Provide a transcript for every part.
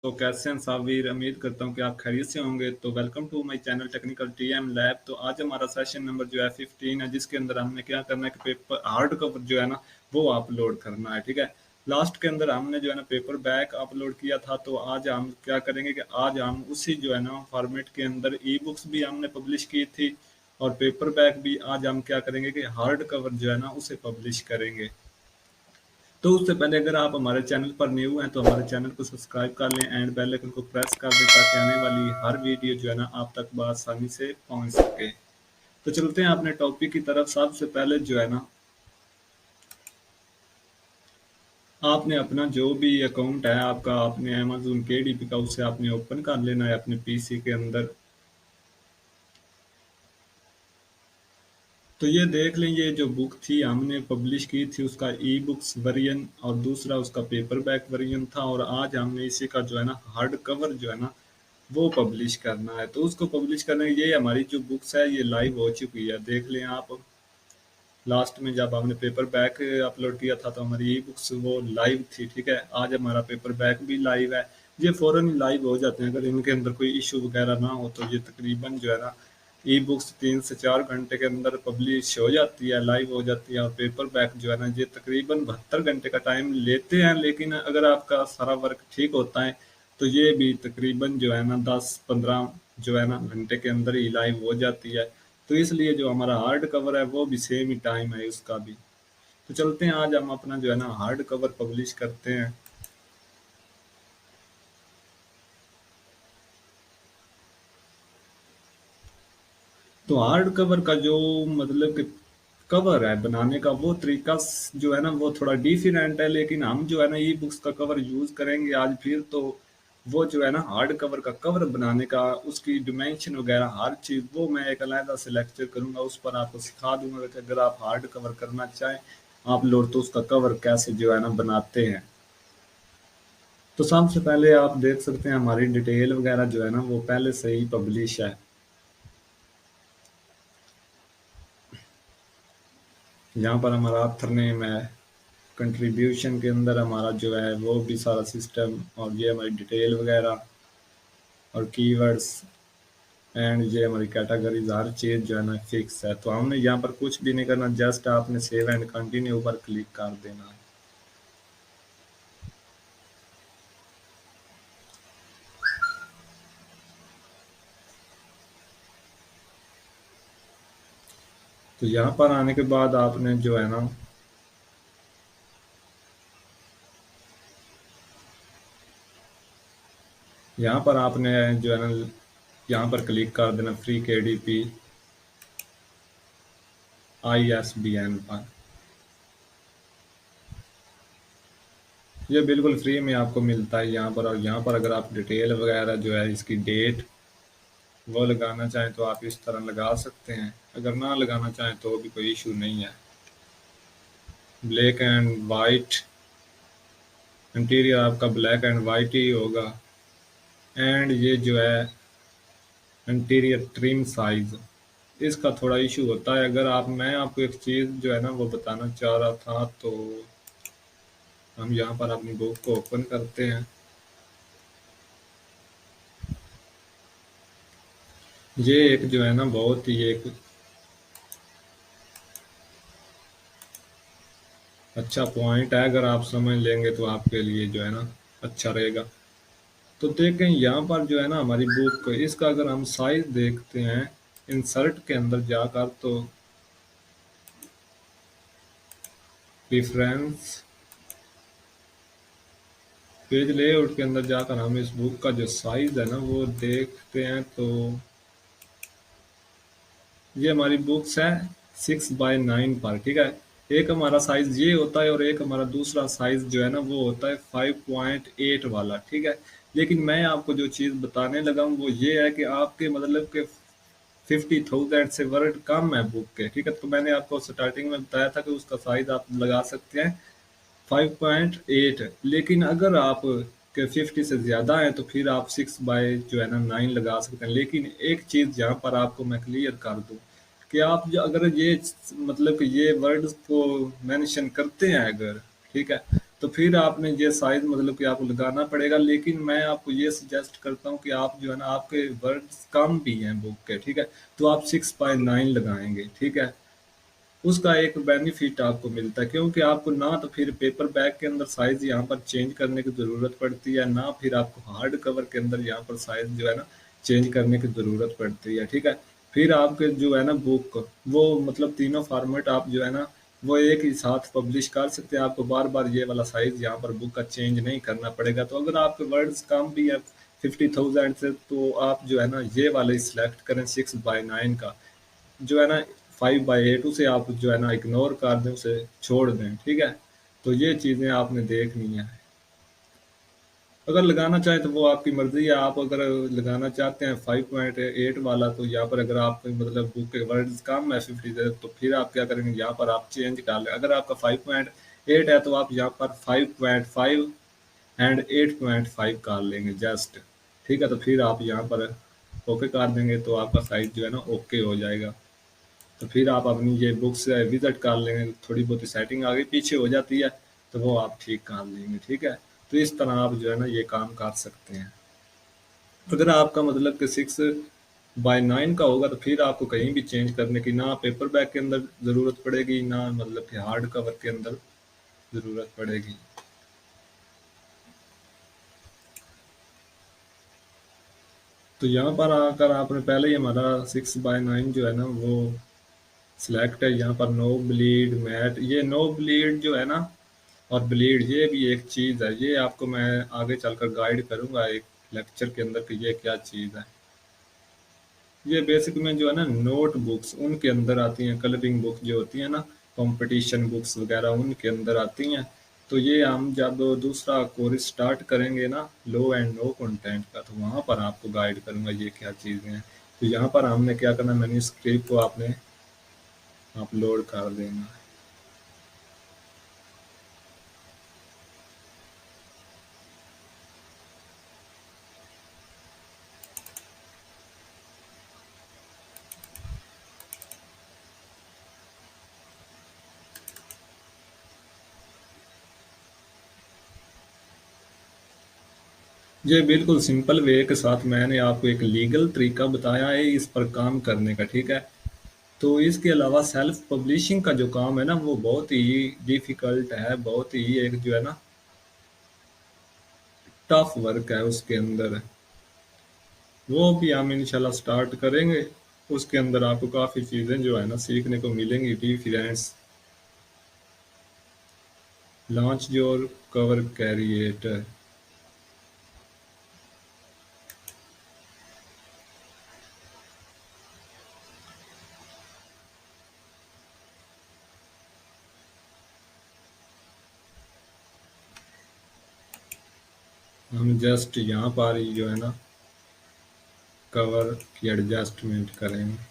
तो कैसे हैं साबिर? उम्मीद करता हूँ कि आप खैरियत से होंगे। तो welcome to my channel technical TM lab. तो आज हमारा सेशन नंबर जो है 15 है, जिसके अंदर हमने क्या करना है कि पेपर हार्ड कवर जो है ना वो अपलोड करना है। ठीक है, लास्ट के अंदर हमने जो है ना पेपर बैक अपलोड किया था। तो आज हम क्या करेंगे कि आज हम उसी जो है ना फॉर्मेट के अंदर ई बुक्स भी हमने पब्लिश की थी और पेपर बैक भी आज हम क्या करेंगे कि हार्ड कवर जो है ना उसे पब्लिश करेंगे। तो उससे पहले अगर आप हमारे चैनल पर न्यू हैं तो हमारे चैनल को सब्सक्राइब कर लें एंड बेल आइकन को प्रेस कर दें ताकि आने वाली हर वीडियो जो है ना आप तक बआसानी से पहुंच सके। तो चलते हैं अपने टॉपिक की तरफ। सबसे पहले जो है ना आपने अपना जो भी अकाउंट है आपका, आपने अमेजोन केडीपी का, उसे आपने ओपन कर लेना है अपने पीसी के अंदर। तो ये देख लें, ये जो बुक थी हमने पब्लिश की थी उसका ई बुक्स वर्जन और दूसरा उसका पेपर बैक वर्जन था, और आज हमने इसी का जो है ना हार्ड कवर जो है ना वो पब्लिश करना है। तो उसको पब्लिश करने ये हमारी जो बुक्स है ये लाइव हो चुकी है, देख लें आप। लास्ट में जब हमने पेपर बैक अपलोड किया था तो हमारी ई बुक्स वो लाइव थी। ठीक है, आज हमारा पेपर बैक भी लाइव है। ये फ़ौरन ही लाइव हो जाते हैं, अगर इनके अंदर कोई इशू वगैरह ना हो तो ये तकरीबन जो है ना ई बुक्स 3 से 4 घंटे के अंदर पब्लिश हो जाती है, लाइव हो जाती है। और पेपर बैक जो है ना ये तकरीबन 72 घंटे का टाइम लेते हैं, लेकिन अगर आपका सारा वर्क ठीक होता है तो ये भी तकरीबन जो है ना 10-15 जो है ना घंटे के अंदर ही लाइव हो जाती है। तो इसलिए जो हमारा हार्ड कवर है वो भी सेम ही टाइम है उसका भी। तो चलते हैं, आज हम अपना जो है ना हार्ड कवर पब्लिश करते हैं। तो हार्ड कवर का जो मतलब कि कवर है बनाने का वो तरीका जो है ना वो थोड़ा डिफरेंट है, लेकिन हम जो है ना ई बुक्स का कवर यूज करेंगे आज फिर। तो वो जो है ना हार्ड कवर का कवर बनाने का उसकी डिमेंशन वगैरह हर चीज़ वो मैं एक अलहदा से लेक्चर करूंगा, उस पर आपको सिखा दूंगा कि अगर आप हार्ड कवर करना चाहें आप लोग तो उसका कवर कैसे जो है ना बनाते हैं। तो सबसे पहले आप देख सकते हैं हमारी डिटेल वगैरह जो है ना वो पहले से ही पब्लिश है। यहाँ पर हमारा ऑथर नेम है, कंट्रीब्यूशन के अंदर हमारा जो है वो भी सारा सिस्टम, और ये हमारी डिटेल वगैरह और कीवर्ड्स एंड ये हमारी कैटेगरीज, हर चीज़ जो है ना फिक्स है। तो हमने यहाँ पर कुछ भी नहीं करना, जस्ट आपने सेव एंड कंटिन्यू पर क्लिक कर देना है। तो यहाँ पर आने के बाद आपने जो है ना यहाँ पर आपने जो है ना यहाँ पर क्लिक कर देना फ्री केडीपी ISBN पर। ये बिल्कुल फ्री में आपको मिलता है यहाँ पर। और यहाँ पर अगर आप डिटेल वगैरह जो है इसकी डेट वो लगाना चाहें तो आप इस तरह लगा सकते हैं, अगर ना लगाना चाहें तो भी कोई इशू नहीं है। ब्लैक एंड वाइट, इंटीरियर आपका ब्लैक एंड वाइट ही होगा। एंड ये जो है इंटीरियर ट्रिम साइज, इसका थोड़ा इशू होता है। अगर आप मैं आपको एक चीज़ जो है ना वो बताना चाह रहा था, तो हम यहाँ पर अपनी बुक को ओपन करते हैं। ये एक जो है ना बहुत ही एक अच्छा पॉइंट है, अगर आप समझ लेंगे तो आपके लिए जो है ना अच्छा रहेगा। तो देखें यहाँ पर जो है ना हमारी बुक, इसका अगर हम साइज देखते हैं इंसर्ट के अंदर जाकर, तो प्रेफरेंस पेज लेआउट के अंदर जाकर हम इस बुक का जो साइज है ना वो देखते हैं। तो ये हमारी बुक्स है 6x9 पर। ठीक है, एक हमारा साइज ये होता है और एक हमारा दूसरा साइज जो है ना वो होता है 5.8 वाला। ठीक है, लेकिन मैं आपको जो चीज़ बताने लगा हूँ वो ये है कि आपके मतलब के 50,000 से वर्ड कम है बुक के। ठीक है, तो मैंने आपको स्टार्टिंग में बताया था कि उसका साइज आप लगा सकते हैं 5.8, लेकिन अगर आप के 50 से ज़्यादा है तो फिर आप 6 जो है ना 9 लगा सकते हैं। लेकिन एक चीज़ यहाँ पर आपको मैं क्लियर कर दूँ कि आप अगर ये मतलब कि ये वर्ड्स को मेंशन करते हैं अगर, ठीक है, तो फिर आपने ये साइज मतलब कि आपको लगाना पड़ेगा, लेकिन मैं आपको ये सजेस्ट करता हूँ कि आप जो है ना, आपके वर्ड्स कम भी हैं बुक के, ठीक है, तो आप 6/9 लगाएंगे, ठीक है। उसका एक बेनिफिट आपको मिलता है, क्योंकि आपको ना तो फिर पेपर बैग के अंदर साइज यहाँ पर चेंज करने की ज़रूरत पड़ती है, ना फिर आपको हार्ड कवर के अंदर यहाँ पर साइज जो है ना चेंज करने की ज़रूरत पड़ती है, ठीक है। फिर आपके जो है ना बुक, वो मतलब तीनों फॉर्मेट आप जो है ना वो एक ही साथ पब्लिश कर सकते हैं। आपको बार बार ये वाला साइज यहाँ पर बुक का चेंज नहीं करना पड़ेगा। तो अगर आपके वर्ड्स कम भी है 50,000 से, तो आप जो है ना ये वाले सिलेक्ट करें 6/9 का, जो है ना 5/8 उसे आप जो है ना इग्नोर कर दें, उसे छोड़ दें, ठीक है। तो ये चीज़ें आपने देखनी है। अगर लगाना चाहें तो वो आपकी मर्जी है। आप अगर लगाना चाहते हैं 5.8 वाला, तो यहाँ पर अगर आप मतलब बुक के वर्ड्स कम है 50 से, तो फिर आप क्या करेंगे, यहाँ पर आप चेंज कर लें। अगर आपका 5.8 है तो आप यहाँ पर 5.5 एंड 8.5 कर लेंगे जस्ट, ठीक है। तो फिर आप यहाँ पर ओके कर देंगे तो आपका साइज जो है ना ओके हो जाएगा। तो फिर आप अपनी ये बुक्स विजिट कर लेंगे, थोड़ी बहुत सेटिंग आगे पीछे हो जाती है तो वो आप ठीक कर लेंगे, ठीक है। तो इस तरह आप जो है ना ये काम कर सकते हैं। अगर आपका मतलब कि 6/9 का होगा तो फिर आपको कहीं भी चेंज करने की ना पेपर बैग के अंदर ज़रूरत पड़ेगी, ना मतलब कि हार्ड कवर के अंदर ज़रूरत पड़ेगी। तो यहाँ पर आकर आपने पहले ही हमारा 6/9 जो है ना वो सिलेक्ट है। यहाँ पर नो ब्लीड मैट, ये नो ब्लीड जो है ना और ब्लीड, ये भी एक चीज़ है। ये आपको मैं आगे चलकर गाइड करूंगा एक लेक्चर के अंदर कि ये क्या चीज़ है। ये बेसिक में जो है ना नोट बुक्स उनके अंदर आती हैं, कलरिंग बुक जो होती है ना, कंपटीशन बुक्स वगैरह उनके अंदर आती हैं। तो ये हम जब दूसरा कोर्स स्टार्ट करेंगे ना लो एंड नो कंटेंट का, तो वहाँ पर आपको गाइड करूंगा ये क्या चीज़ें हैं। तो यहाँ पर हमने क्या करना, मैन्युस्क्रिप्ट को आपने अपलोड कर देना है। ये बिल्कुल सिंपल वे के साथ मैंने आपको एक लीगल तरीका बताया है इस पर काम करने का, ठीक है। तो इसके अलावा सेल्फ पब्लिशिंग का जो काम है ना वो बहुत ही डिफिकल्ट है, बहुत ही एक जो है ना टफ वर्क है उसके अंदर। वो भी हम इंशाल्लाह स्टार्ट करेंगे। उसके अंदर आपको काफ़ी चीज़ें जो है ना सीखने को मिलेंगी। डिफरेंस लॉन्च योर कवर कैरिएटर, हम जस्ट यहाँ पर ही जो है ना कवर की एडजस्टमेंट करेंगे।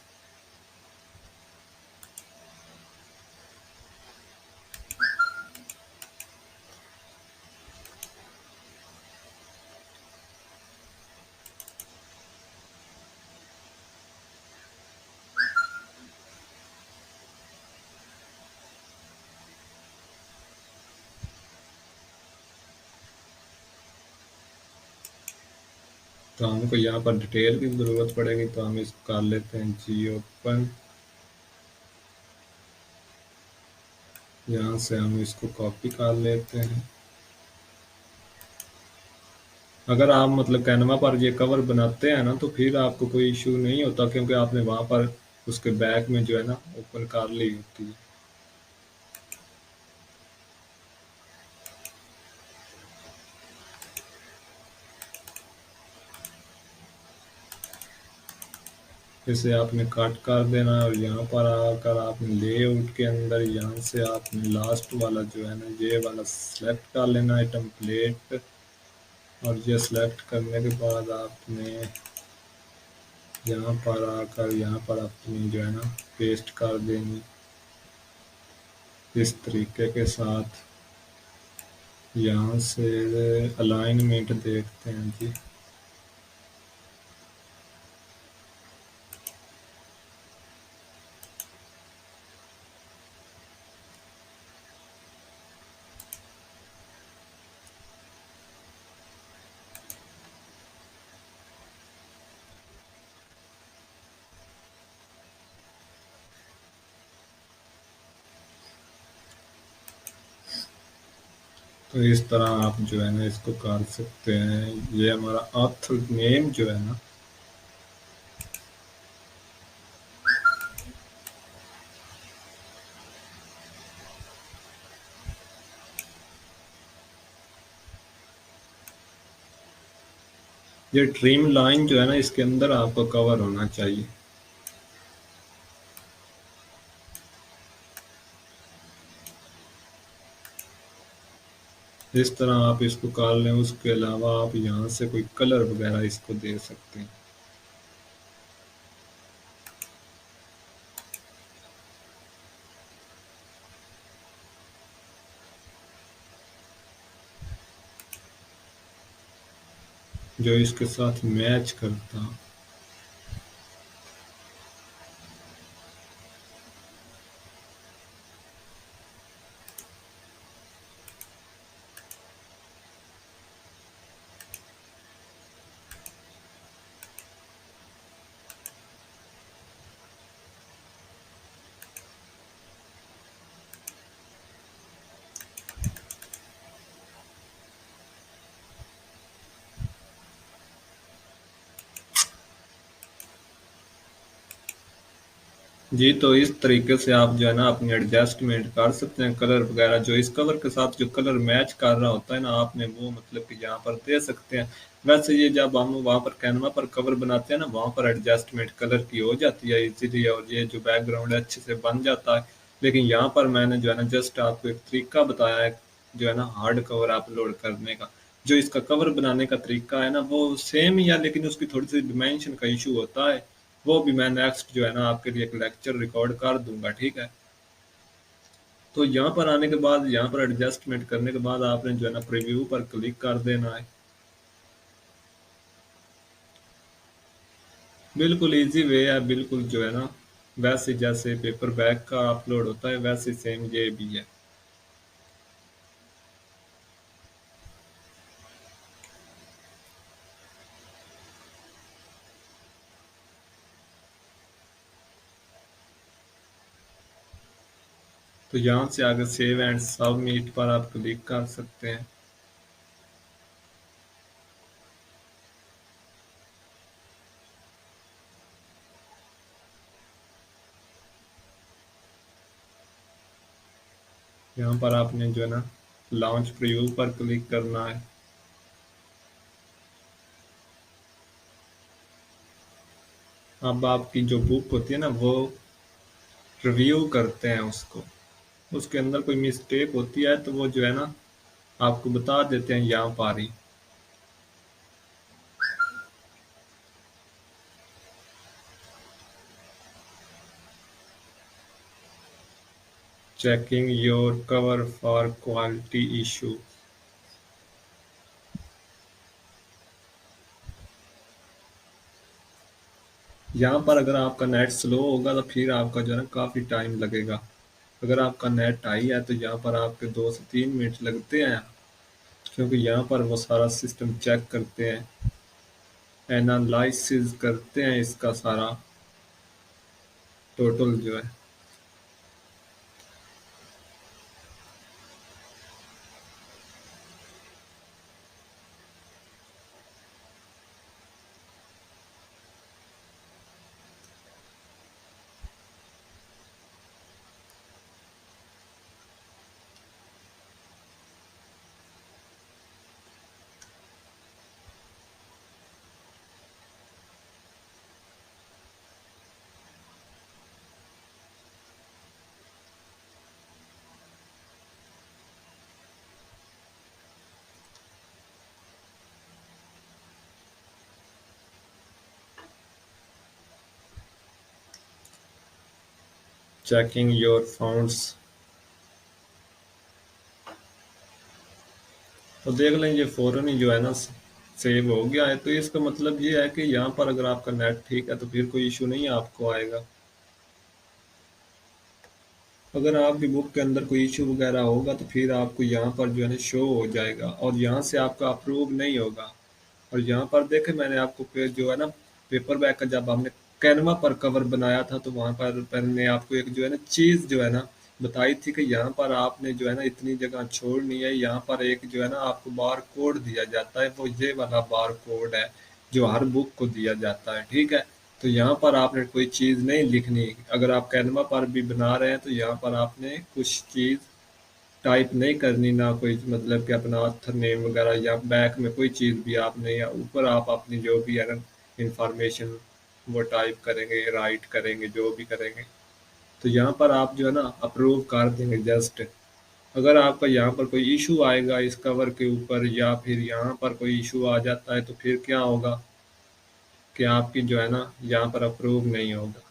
तो हमको यहाँ पर डिटेल की ज़रूरत पड़ेगी, तो हम इसको कर लेते हैं जी ओपन। यहाँ से हम इसको कॉपी कर लेते हैं। अगर आप मतलब कैनवा पर ये कवर बनाते हैं ना तो फिर आपको कोई इशू नहीं होता, क्योंकि आपने वहाँ पर उसके बैक में जो है ना ओपन कर ली होती है। इसे आपने कट कर देना है और यहाँ पर आकर आपने लेआउट के अंदर यहाँ से आपने लास्ट वाला जो है ना ये वाला सेलेक्ट कर लेना है टेम्पलेट। और ये सेलेक्ट करने के बाद आपने यहाँ पर आकर यहाँ पर अपनी जो है ना पेस्ट कर देनी इस तरीके के साथ। यहाँ से अलाइनमेंट देखते हैं जी। तो इस तरह आप जो है ना इसको कर सकते हैं। ये हमारा ऑथर नेम जो है ना, ये ट्रिम लाइन जो है ना इसके अंदर आपको कवर होना चाहिए। इस तरह आप इसको कर लें। उसके अलावा आप यहाँ से कोई कलर वगैरह इसको दे सकते हैं। जो इसके साथ मैच करता। जी, तो इस तरीके से आप जो है ना अपनी एडजस्टमेंट कर सकते हैं कलर वगैरह। जो इस कलर के साथ जो कलर मैच कर रहा होता है ना, आपने वो मतलब कि यहाँ पर दे सकते हैं। वैसे ये जब हम वहाँ पर कैनवा पर कवर बनाते हैं ना, वहाँ पर एडजस्टमेंट कलर की हो जाती है इजीली, और ये जो बैकग्राउंड है अच्छे से बन जाता है। लेकिन यहाँ पर मैंने जो है ना जस्ट आपको एक तरीका बताया है जो है ना हार्ड कवर अपलोड करने का। जो इसका कवर बनाने का तरीका है ना वो सेम ही है, लेकिन उसकी थोड़ी सी डिमेंशन का इशू होता है। वो भी मैं नेक्स्ट जो है ना आपके लिए एक लेक्चर रिकॉर्ड कर दूंगा, ठीक है। तो यहाँ पर आने के बाद यहाँ पर एडजस्टमेंट करने के बाद आपने जो है ना प्रीव्यू पर क्लिक कर देना है। बिल्कुल इजी वे है, बिल्कुल जो है ना वैसे जैसे पेपर बैग का अपलोड होता है वैसे सेम ये भी है। तो यहाँ से आगे सेव एंड सबमिट पर आप क्लिक कर सकते हैं। यहाँ पर आपने जो है ना लॉन्च प्रीव्यू पर क्लिक करना है। अब आपकी जो बुक होती है ना वो रिव्यू करते हैं उसको। उसके अंदर कोई मिस्टेक होती है तो वो जो है ना आपको बता देते हैं यहाँ पर ही। Checking your cover for quality issue. यहाँ पर अगर आपका नेट स्लो होगा तो फिर आपका जो है ना काफ़ी टाइम लगेगा। अगर आपका नेट हाई है तो यहाँ पर आपके 2 से 3 मिनट लगते हैं, क्योंकि यहाँ पर वो सारा सिस्टम चेक करते हैं, एनालिसिस करते हैं इसका सारा टोटल जो है। Checking your founts. तो देख लें ये फ़ौरन ही जो है ना सेव हो गया है। तो इसका मतलब ये है कि यहाँ पर अगर आपका नेट ठीक है तो फिर कोई इशू नहीं आपको आएगा। अगर आपकी बुक के अंदर कोई इशू वगैरह होगा तो फिर आपको यहाँ पर जो है ना शो हो जाएगा, और यहाँ से आपका अप्रूव नहीं होगा। और यहाँ पर देखें मैंने आपको फिर जो है ना पेपर बैग का जब हमने कैनवा पर कवर बनाया था तो वहाँ पर मैंने आपको एक जो है ना चीज़ जो है ना बताई थी कि यहाँ पर आपने जो है ना इतनी जगह छोड़नी है, यहाँ पर एक जो है ना आपको बार कोड दिया जाता है, वो ये वाला बार कोड है जो हर बुक को दिया जाता है, ठीक है। तो यहाँ पर आपने कोई चीज़ नहीं लिखनी, अगर आप कैनवा पर भी बना रहे हैं तो यहाँ पर आपने कुछ चीज़ टाइप नहीं करनी, ना कोई मतलब कि अपना ऑथर नेम वगैरह या बैक में कोई चीज़ भी आपने, या ऊपर आप अपनी जो भी है ना इंफॉर्मेशन वो टाइप करेंगे, राइट करेंगे, जो भी करेंगे। तो यहाँ पर आप जो है ना अप्रूव कर देंगे जस्ट। अगर आपका यहाँ पर कोई इशू आएगा इस कवर के ऊपर, या फिर यहाँ पर कोई इशू आ जाता है, तो फिर क्या होगा कि आपकी जो है ना यहाँ पर अप्रूव नहीं होगा।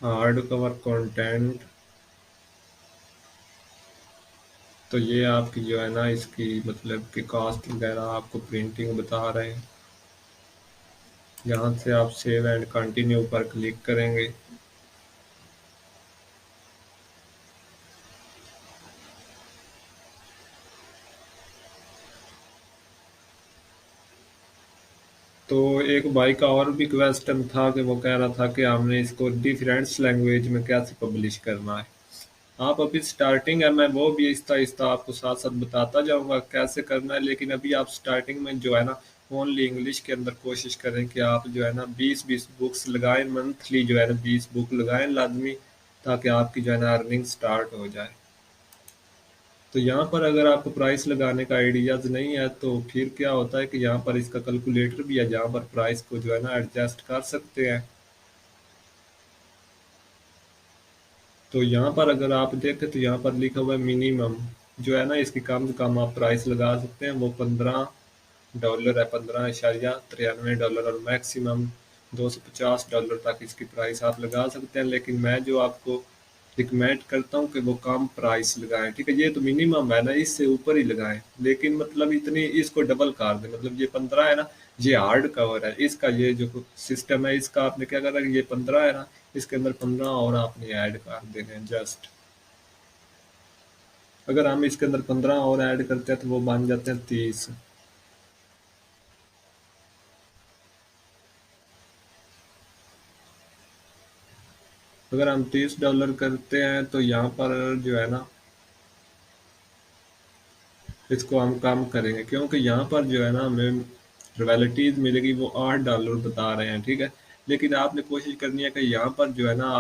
हार्ड कवर कंटेंट, तो ये आपकी जो है ना इसकी मतलब कि कॉस्ट वगैरह आपको प्रिंटिंग बता रहे हैं। यहाँ से आप सेव एंड कंटिन्यू पर क्लिक करेंगे। तो एक भाई का और भी क्वेश्चन था कि वो कह रहा था कि हमने इसको डिफरेंट लैंग्वेज में कैसे पब्लिश करना है। आप अभी स्टार्टिंग है, मैं वो भी आहिस्ता आहिस्ता आपको साथ साथ बताता जाऊंगा कैसे करना है, लेकिन अभी आप स्टार्टिंग में जो है ना ओनली इंग्लिश के अंदर कोशिश करें कि आप जो है ना 20-20 बुक्स लगाएं, मंथली जो है ना 20 बुक लगाएं लाजमी, ताकि आपकी जो है ना अर्निंग स्टार्ट हो जाए। तो यहाँ पर अगर आपको प्राइस लगाने का आइडियाज़ नहीं है तो फिर क्या होता है कि यहाँ पर इसका कैलकुलेटर भी है, जहाँ पर प्राइस को जो है ना एडजस्ट कर सकते हैं। तो यहाँ पर अगर आप देखें तो यहाँ पर लिखा हुआ है मिनिमम, जो है ना इसकी कम से कम आप प्राइस लगा सकते हैं वो $15 है, $15.93, और मैक्सिमम $250 तक इसकी प्राइस आप लगा सकते हैं। लेकिन मैं जो आपको रिकमेंड करता हूँ कि वो कम प्राइस लगाएं, ठीक है। ये तो मिनिमम है ना, इससे ऊपर ही लगाएं, लेकिन मतलब इतनी इसको डबल कर दें, मतलब ये 15 है ना, ये हार्ड कवर है, इसका ये जो सिस्टम है इसका आपने क्या करना है, ये 15 है ना, इसके अंदर 15 और आपने ऐड कर देने हैं जस्ट। अगर हम इसके अंदर 15 और ऐड करते हैं तो वो बन जाते हैं 30। अगर हम $30 करते हैं तो यहाँ पर जो है ना इसको हम कम करेंगे, क्योंकि यहाँ पर जो है ना हमें रॉयल्टीज मिलेगी वो $8 बता रहे हैं, ठीक है। लेकिन आपने कोशिश करनी है कि यहाँ पर जो है ना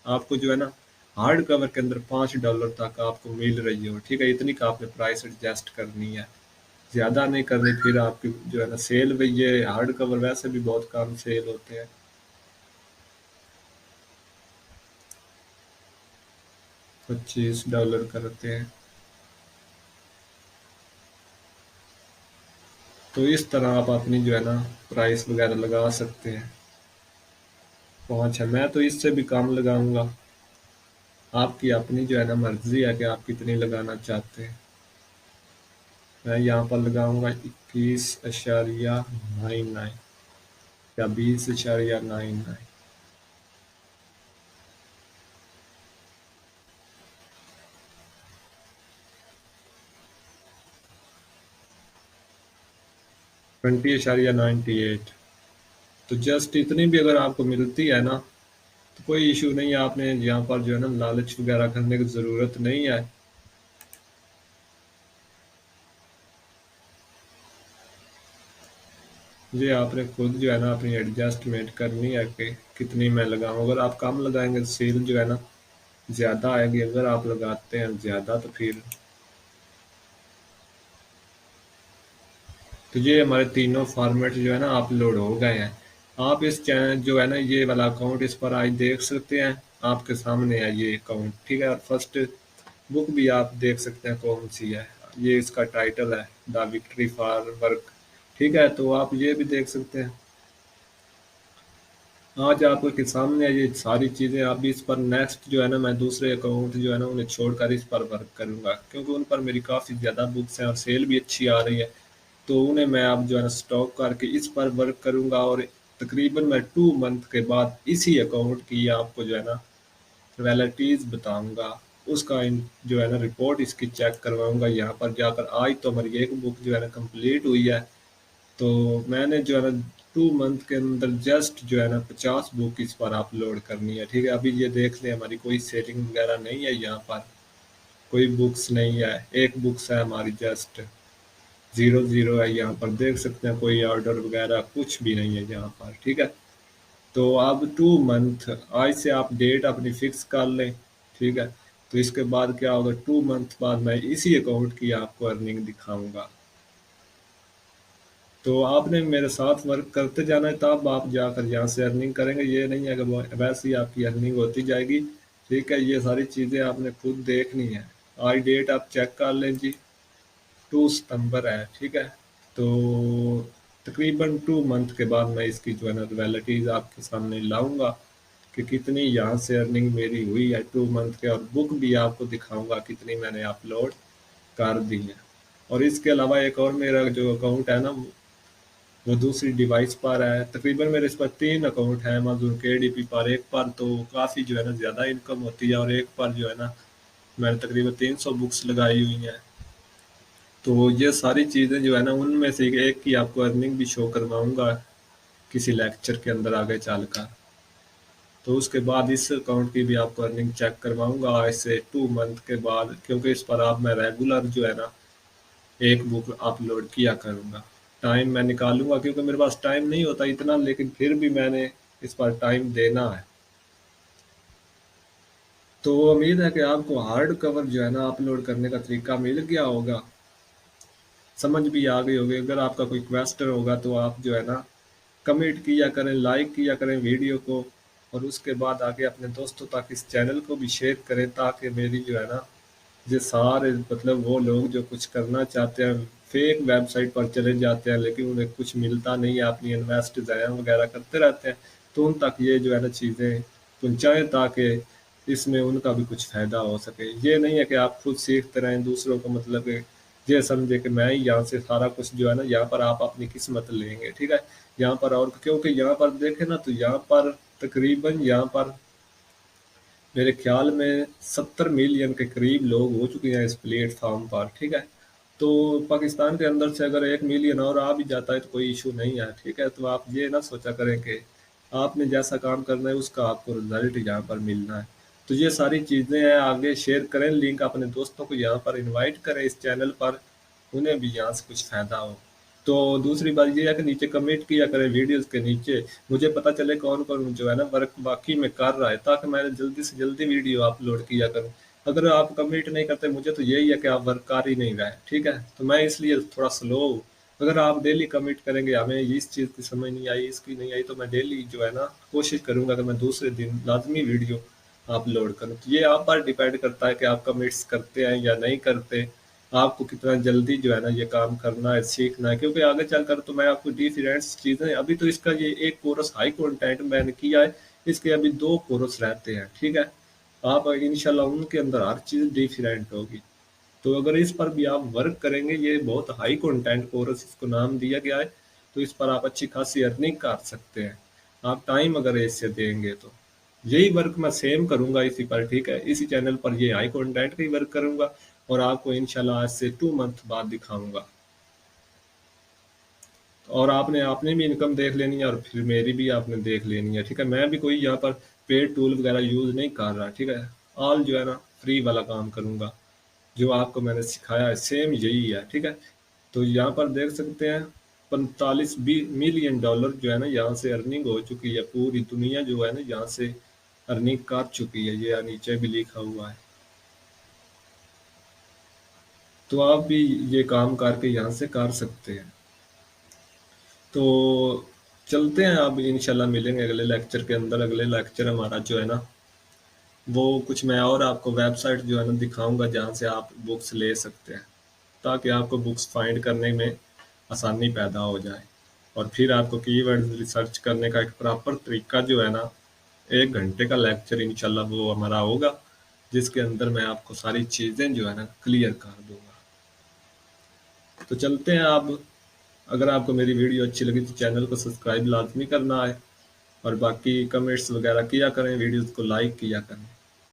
आपको जो है ना हार्ड कवर के अंदर $5 तक आपको मिल रही हो, ठीक है। इतनी का आपने प्राइस एडजस्ट करनी है, ज़्यादा नहीं करनी, फिर आपकी जो है ना सेल भी, ये हार्ड कवर वैसे भी बहुत कम सेल होते हैं। $25 करते हैं। तो इस तरह आप अपनी जो है ना प्राइस वगैरह लगा सकते हैं। 5 है, मैं तो इससे भी कम लगाऊंगा, आपकी अपनी जो है ना मर्जी है कि आप कितनी लगाना चाहते हैं। मैं यहाँ पर लगाऊंगा 21.99 या 20.99। 20.98। तो जस्ट इतनी भी अगर आपको मिलती है ना तो कोई इशू नहीं है, आपने यहाँ पर जो है ना लालच वगैरह करने की ज़रूरत नहीं है। ये आपने खुद जो है ना अपनी एडजस्टमेंट करनी है कि कितनी मैं लगाऊं। अगर आप कम लगाएंगे तो सेल जो है ना ज़्यादा आएगी, अगर आप लगाते हैं ज़्यादा तो फिर। तो ये हमारे तीनों फॉर्मेट जो है ना अपलोड हो गए हैं। आप इस चैनल जो है ना ये वाला अकाउंट इस पर आज देख सकते हैं, आपके सामने है ये अकाउंट, ठीक है। और फर्स्ट बुक भी आप देख सकते हैं कौन सी है, ये इसका टाइटल है द विक्ट्री फॉर वर्क, ठीक है। तो आप ये भी देख सकते हैं। आज आपके सामने ये सारी चीज़ें, आप इस पर नेक्स्ट जो है ना मैं दूसरे अकाउंट जो है ना उन्हें छोड़कर इस पर वर्क करूंगा, क्योंकि उन पर मेरी काफ़ी ज़्यादा बुक्स हैं और सेल भी अच्छी आ रही है। तो उन्हें मैं अब जो है ना स्टॉक करके इस पर वर्क करूंगा, और तकरीबन मैं 2 मंथ के बाद इसी अकाउंट की आपको जो है ना रॉयल्टीज़ बताऊंगा। उसका जो है ना रिपोर्ट इसकी चेक करवाऊंगा यहाँ पर जाकर। आज तो हमारी एक बुक जो है ना कंप्लीट हुई है, तो मैंने जो है ना 2 मंथ के अंदर जस्ट जो है ना 50 बुक इस पर अपलोड करनी है। ठीक है, अभी ये देख लें हमारी कोई सेटिंग वगैरह नहीं है, यहाँ पर कोई बुक्स नहीं है, एक बुक्स है हमारी, जस्ट 0 0 है। यहाँ पर देख सकते हैं कोई ऑर्डर वगैरह कुछ भी नहीं है यहाँ पर। ठीक है, तो अब 2 मंथ, आज से आप डेट अपनी फिक्स कर लें। ठीक है, तो इसके बाद क्या होगा, 2 मंथ बाद मैं इसी अकाउंट की आपको अर्निंग दिखाऊंगा। तो आपने मेरे साथ वर्क करते जाना है, तब आप जाकर यहाँ से अर्निंग करेंगे। ये नहीं है कि वैसे ही आपकी अर्निंग होती जाएगी। ठीक है, ये सारी चीज़ें आपने खुद देखनी है। आज डेट आप चेक कर लें जी, 2 सितंबर है। ठीक है, तो तकरीबन 2 मंथ के बाद मैं इसकी जो है ना रियलिटीज़ आपके सामने लाऊंगा कि कितनी यहाँ से अर्निंग मेरी हुई है 2 मंथ के, और बुक भी आपको दिखाऊंगा कितनी मैंने अपलोड कर दी है। और इसके अलावा एक और मेरा जो अकाउंट है ना, वो दूसरी डिवाइस पर है। तकरीबन मेरे इस पर 3 अकाउंट हैं अमेज़न के डीपी पर। एक पर तो काफ़ी जो है ना ज़्यादा इनकम होती है, और एक पर जो है ना मैंने तकरीबन 300 बुक्स लगाई हुई हैं। तो ये सारी चीज़ें जो है ना, उनमें से एक की आपको अर्निंग भी शो करवाऊंगा किसी लेक्चर के अंदर आगे चलकर। तो उसके बाद इस अकाउंट की भी आपको अर्निंग चेक करवाऊंगा आज से 2 मंथ के बाद, क्योंकि इस पर आप मैं रेगुलर जो है ना एक बुक अपलोड किया करूँगा। टाइम मैं निकालूंगा, क्योंकि मेरे पास टाइम नहीं होता इतना, लेकिन फिर भी मैंने इस पर टाइम देना है। तो उम्मीद है कि आपको हार्ड कवर जो है ना अपलोड करने का तरीका मिल गया होगा, समझ भी आ गई होगी। अगर आपका कोई क्वेश्चन होगा तो आप जो है ना कमेंट किया करें, लाइक किया करें वीडियो को, और उसके बाद आगे अपने दोस्तों तक इस चैनल को भी शेयर करें, ताकि मेरी जो है ना ये सारे मतलब वो लोग जो कुछ करना चाहते हैं फेक वेबसाइट पर चले जाते हैं, लेकिन उन्हें कुछ मिलता नहीं है, अपनी इन्वेस्ट ज़ाया वगैरह करते रहते हैं, तो उन तक ये जो है ना चीज़ें पहुँचाएँ, ताकि इसमें उनका भी कुछ फ़ायदा हो सके। ये नहीं है कि आप खुद सीखते रहें दूसरों को, मतलब कि ये समझे कि मैं ही यहाँ से सारा कुछ जो है ना, यहाँ पर आप अपनी किस्मत लेंगे। ठीक है, यहाँ पर, और क्योंकि यहाँ पर देखें ना, तो यहाँ पर तकरीबन यहाँ पर मेरे ख्याल में 70 मिलियन के करीब लोग हो चुके हैं इस प्लेटफॉर्म पर। ठीक है, तो पाकिस्तान के अंदर से अगर 1 मिलियन और आ भी जाता है तो कोई इशू नहीं है। ठीक है, तो आप ये ना सोचा करें कि आपने जैसा काम करना है उसका आपको रिजल्ट यहाँ पर मिलना है। तो ये सारी चीज़ें हैं, आगे शेयर करें लिंक, अपने दोस्तों को यहाँ पर इनवाइट करें इस चैनल पर, उन्हें भी यहाँ से कुछ फ़ायदा हो। तो दूसरी बात ये है कि नीचे कमेंट किया करें वीडियोस के नीचे, मुझे पता चले कौन कौन जो है ना वर्क वाकई में कर रहा है, ताकि मैं जल्दी से जल्दी वीडियो अपलोड किया करूँ। अगर आप कमेंट नहीं करते मुझे तो यही है कि आप वर्क कर ही नहीं रहे। ठीक है, तो मैं इसलिए थोड़ा स्लो हूँ। अगर आप डेली कमेंट करेंगे हमें इस चीज़ की समझ नहीं आई, इसकी नहीं आई, तो मैं डेली जो है ना कोशिश करूँगा कि मैं दूसरे दिन लाजमी वीडियो अपलोड करूँ। तो ये आप पर डिपेंड करता है कि आप कमेंट्स करते हैं या नहीं करते, आपको कितना जल्दी जो है ना ये काम करना है, सीखना है, क्योंकि आगे चलकर तो मैं आपको डिफरेंट चीज़ें, अभी तो इसका ये एक कोर्स हाई कंटेंट मैंने किया है, इसके अभी 2 कोर्स रहते हैं। ठीक है, आप इंशाल्लाह उनके अंदर हर चीज़ डिफरेंट होगी। तो अगर इस पर भी आप वर्क करेंगे, ये बहुत हाई कंटेंट कोर्स इसको नाम दिया गया है, तो इस पर आप अच्छी खासी अर्निंग कर सकते हैं, आप टाइम अगर इससे देंगे तो। यही वर्क मैं सेम करूंगा इसी पर। ठीक है, इसी चैनल पर ये हाई कंटेंट का ही वर्क करूंगा, और आपको इंशाल्लाह आज से 2 मंथ बाद दिखाऊंगा। और आपने आपने भी इनकम देख लेनी है, और फिर मेरी भी आपने देख लेनी है। ठीक है, मैं भी कोई यहाँ पर पेड टूल वगैरह यूज़ नहीं कर रहा। ठीक है, ऑल जो है ना फ्री वाला काम करूँगा, जो आपको मैंने सिखाया है सेम यही है। ठीक है, तो यहाँ पर देख सकते हैं 45 मिलियन डॉलर जो है ना यहाँ से अर्निंग हो चुकी है, पूरी दुनिया जो है ना यहाँ से अर्निंग कर चुकी है, ये नीचे भी लिखा हुआ है। तो आप भी ये काम करके यहाँ से कर सकते हैं। तो चलते हैं, अब इंशाल्लाह मिलेंगे अगले लेक्चर के अंदर। अगले लेक्चर हमारा जो है ना वो कुछ मैं और आपको वेबसाइट जो है ना दिखाऊंगा, जहाँ से आप बुक्स ले सकते हैं, ताकि आपको बुक्स फाइंड करने में आसानी पैदा हो जाए। और फिर आपको कीवर्ड रिसर्च करने का एक प्रॉपर तरीका जो है ना, 1 घंटे का लेक्चर इंशाल्लाह वो हमारा होगा, जिसके अंदर मैं आपको सारी चीज़ें जो है ना क्लियर कर दूंगा। तो चलते हैं आप। अगर आपको मेरी वीडियो अच्छी लगी तो चैनल को सब्सक्राइब लाजमी करना है, और बाकी कमेंट्स वगैरह किया करें, वीडियोस को लाइक किया करें।